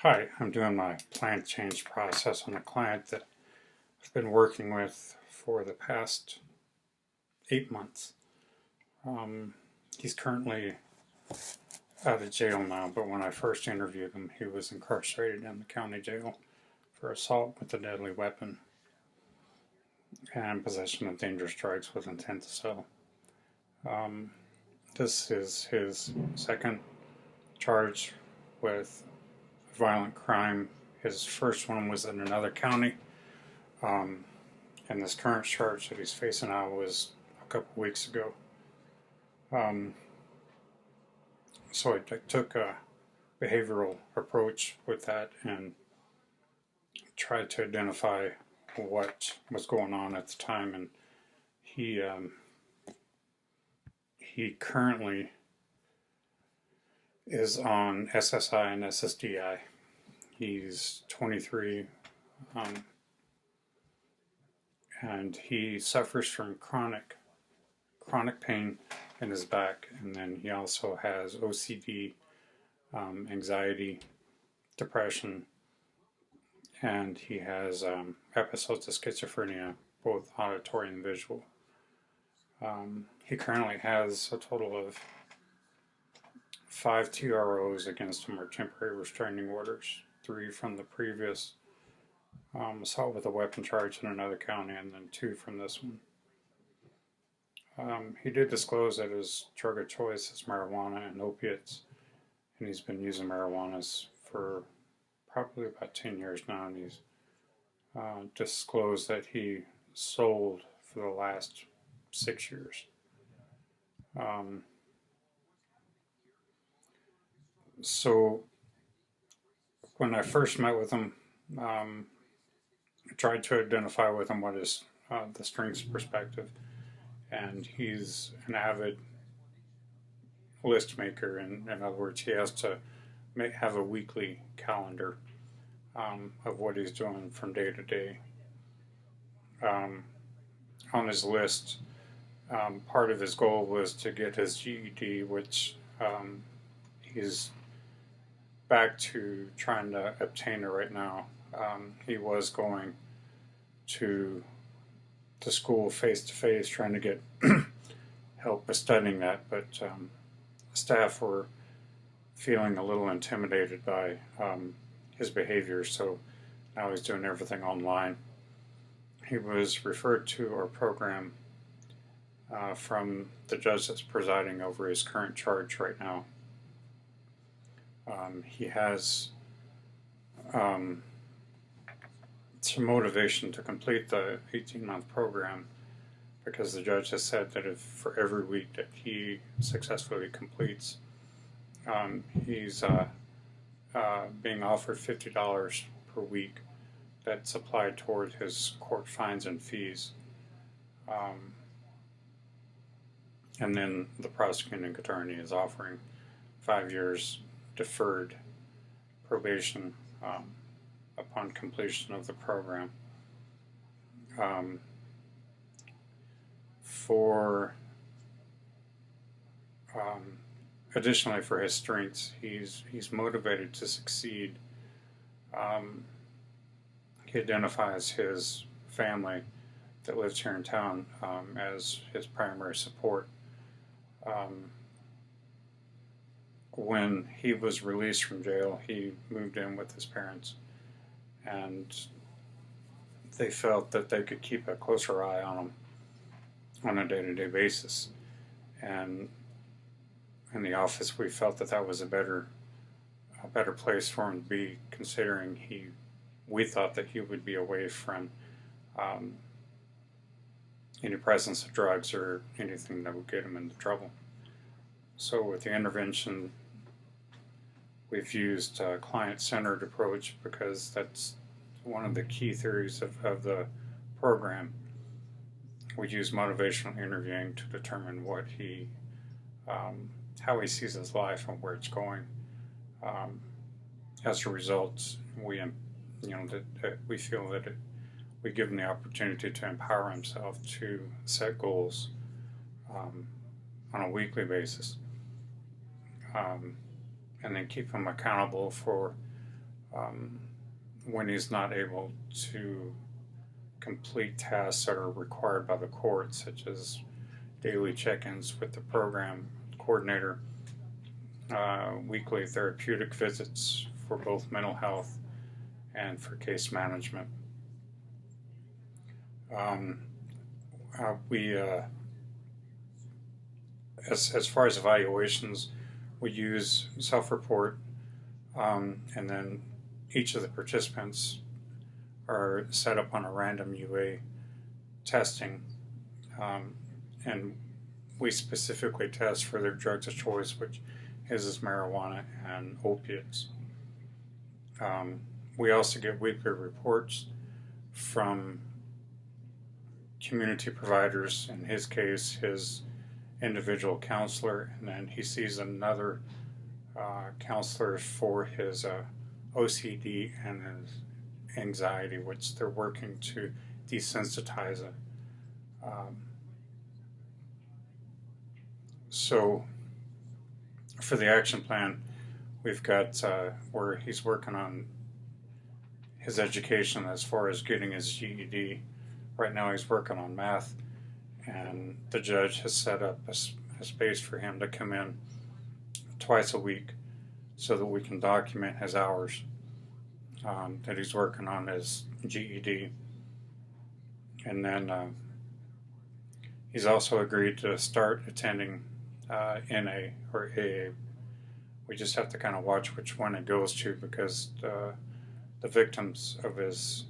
Hi, I'm doing my plan change process on a client that I've been working with for the past 8 months. Um, he's currently out of jail now, but when I first interviewed him, he was incarcerated in the county jail for assault with a deadly weapon and possession of dangerous drugs with intent to sell. Um, this is his second charge with violent crime. His first one was in another county. Um, and this current charge that he's facing now was a couple weeks ago. Um, so I took a behavioral approach with that and tried to identify what was going on at the time. And he he currently is on SSI and SSDI. He's 23, and he suffers from chronic pain in his back, and then he also has OCD, anxiety, depression, and he has episodes of schizophrenia, both auditory and visual. He currently has a total of 5 TROs against him, or temporary restraining orders, 3 from the previous assault with a weapon charge in another county, and then 2 from this one. He did disclose that his drug of choice is marijuana and opiates, and he's been using marijuana for probably about 10 years now, and he's disclosed that he sold for the last 6 years. So when I first met with him, I tried to identify with him what is the strengths perspective, and he's an avid list maker. In other words, he has to have a weekly calendar of what he's doing from day to day. On his list, part of his goal was to get his GED, which he's back to trying to obtain it right now. He was going to school face to face, trying to get help with studying that, but staff were feeling a little intimidated by his behavior, so now he's doing everything online. He was referred to our program from the judge that's presiding over his current charge right now. He has some motivation to complete the 18-month program, because the judge has said that if for every week that he successfully completes, he's being offered $50 per week that's applied toward his court fines and fees. And then the prosecuting attorney is offering 5 years deferred probation upon completion of the program. Additionally, for his strengths, he's motivated to succeed. He identifies his family that lives here in town as his primary support. When he was released from jail, he moved in with his parents, and they felt that they could keep a closer eye on him on a day-to-day basis. And in the office, we felt that that was a better place for him to be, considering we thought that he would be away from any presence of drugs or anything that would get him into trouble. So with the intervention, we've used a client-centered approach, because that's one of the key theories of the program. We use motivational interviewing to determine what how he sees his life and where it's going. As a result, we feel that we give him the opportunity to empower himself to set goals on a weekly basis, and then keep him accountable for um, when he's not able to complete tasks that are required by the court, such as daily check-ins with the program coordinator, weekly therapeutic visits for both mental health and for case management. We as far as evaluations, we use self-report, and then each of the participants are set up on a random UA testing, and we specifically test for their drugs of choice, which is marijuana and opiates. We also get weekly reports from community providers, in his case, his individual counselor, and then he sees another counselor for his OCD and his anxiety, which they're working to desensitize it. So for the action plan, we've got where he's working on his education as far as getting his GED. Right now he's working on math, and the judge has set up a space for him to come in twice a week so that we can document his hours that he's working on his GED. And then he's also agreed to start attending NA or AA. We just have to kind of watch which one it goes to, because the victims of his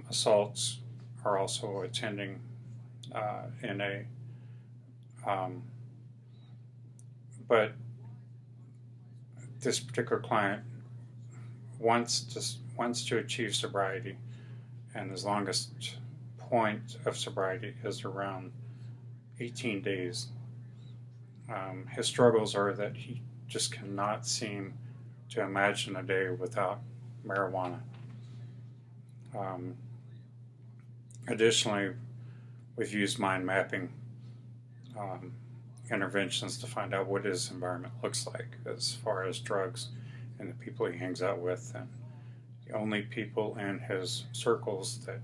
assaults are also attending NA. But this particular client wants to achieve sobriety, and his longest point of sobriety is around 18 days. His struggles are that he just cannot seem to imagine a day without marijuana. Additionally, we've used mind mapping interventions to find out what his environment looks like as far as drugs and the people he hangs out with. And the only people in his circles that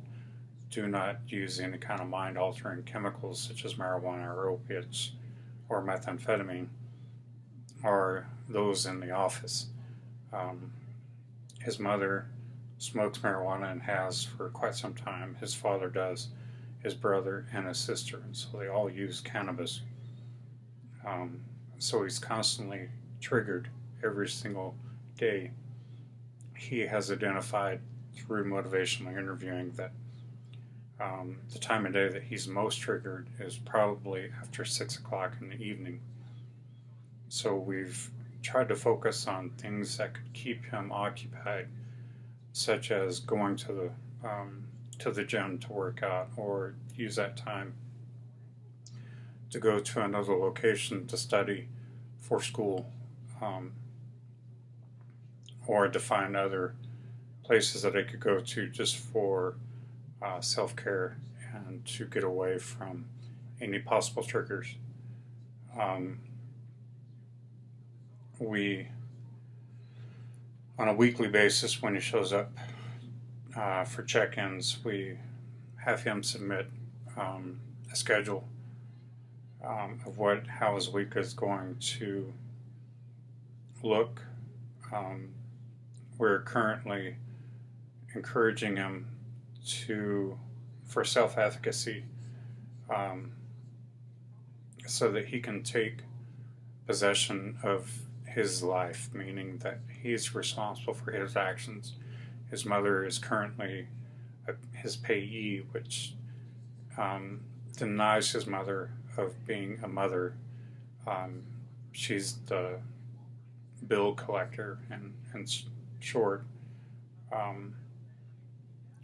do not use any kind of mind-altering chemicals such as marijuana or opiates or methamphetamine are those in the office. His mother smokes marijuana and has for quite some time. His father does, his brother, and his sister, and so they all use cannabis. So he's constantly triggered every single day. He has identified through motivational interviewing that the time of day that he's most triggered is probably after 6 o'clock in the evening. So we've tried to focus on things that could keep him occupied, such as going to the gym to work out, or use that time to go to another location to study for school, or to find other places that I could go to just for self-care and to get away from any possible triggers. We, on a weekly basis, when he shows up for check-ins, we have him submit a schedule of how his week is going to look. We're currently encouraging him for self-efficacy, so that he can take possession of his life, meaning that he's responsible for his actions. His mother is currently his payee, which denies his mother of being a mother. She's the bill collector, in short.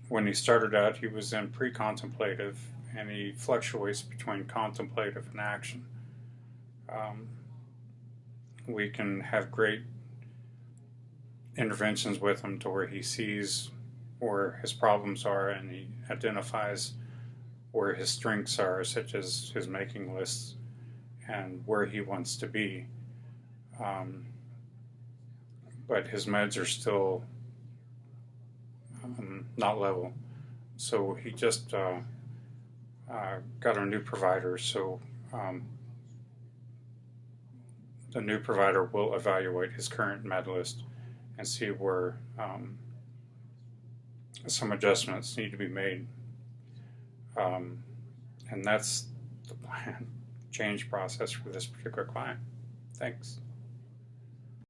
When he started out, he was in pre-contemplative, and he fluctuates between contemplative and action. We can have great interventions with him to where he sees where his problems are, and he identifies where his strengths are, such as his making lists and where he wants to be. but his meds are still not level. So he just got a new provider. So the new provider will evaluate his current med list and see where some adjustments need to be made. And that's the plan change process for this particular client. Thanks.